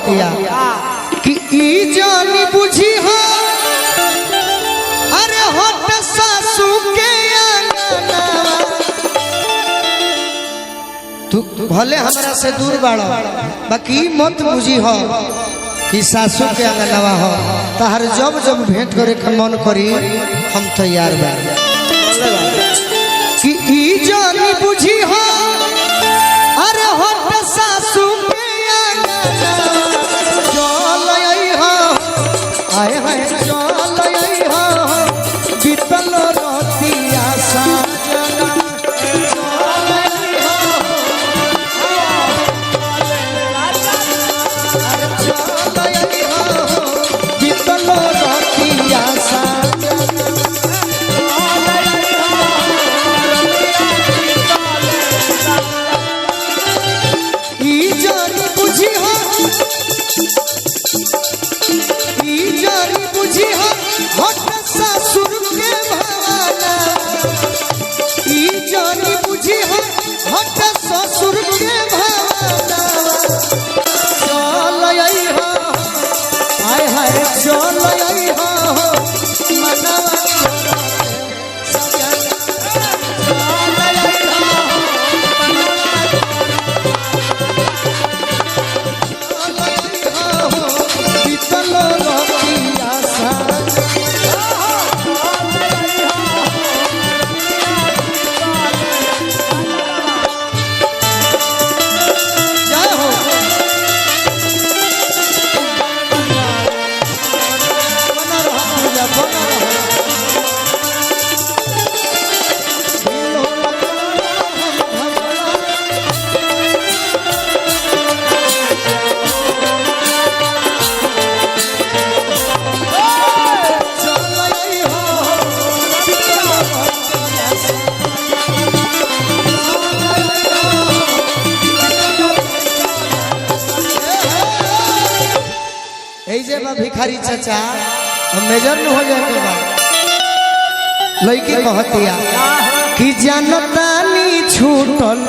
कहतिया कि ई जानी बुझी हो अरे हट सासू के तू भले हमरा से दूर बाड़ो बाकी मत बुझी हो कि सासू के अंगनवा हो तहर जब जब भेंट करे के मन करी हम तैयार बा कि ई जानी बुझी हो अरे हट सासू के अंगनवा चल आई हो आए हाय चल आई हो बीतल रतिया साजना भिखारी चाचा मेजर न हो जाए के बाद लड़की कहतिया कि जनतानी छूटल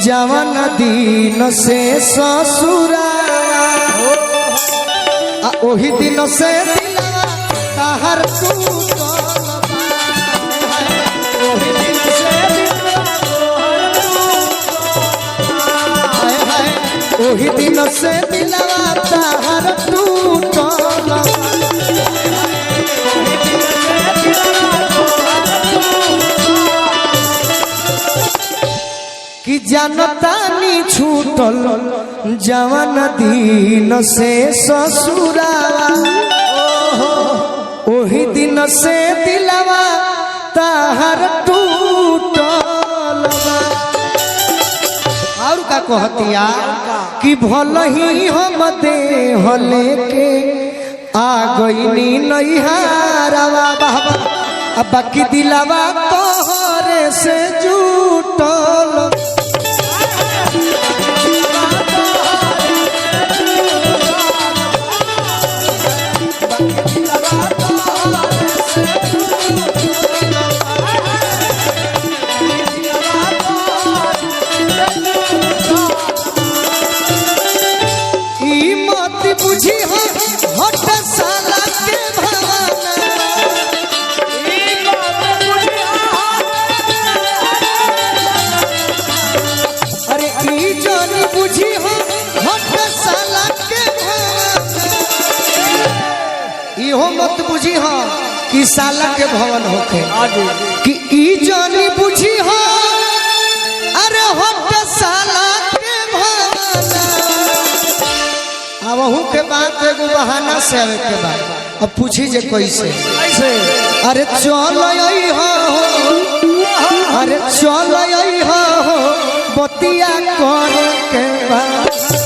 जवन दिन से ससुरा ओही दिन से दिलवा तहर ओही दिन से दिलवा तहर कि जनतानी छूटल जवन दिन से ससुरा ओही दिन से दिलवा तहर टूटल और का कहतिया कि भल ही हम देह लेके आ गईनी नैहारवा बाबा अब बाकी दिलवा तोहरे से जुटल बुझी हो हट साला के भावना अरे ई जानी बुझी हो हट साला के भावना इहो मत बुझी हो कि साला के भवन होके कि ई जानी बुझी हो अरे हट साला वहू के बाद एगो बहाना से आवे के बाद अब पूछी जे कैसे अरे चल आई हो अरे चल आई हो बतिया करे के बाद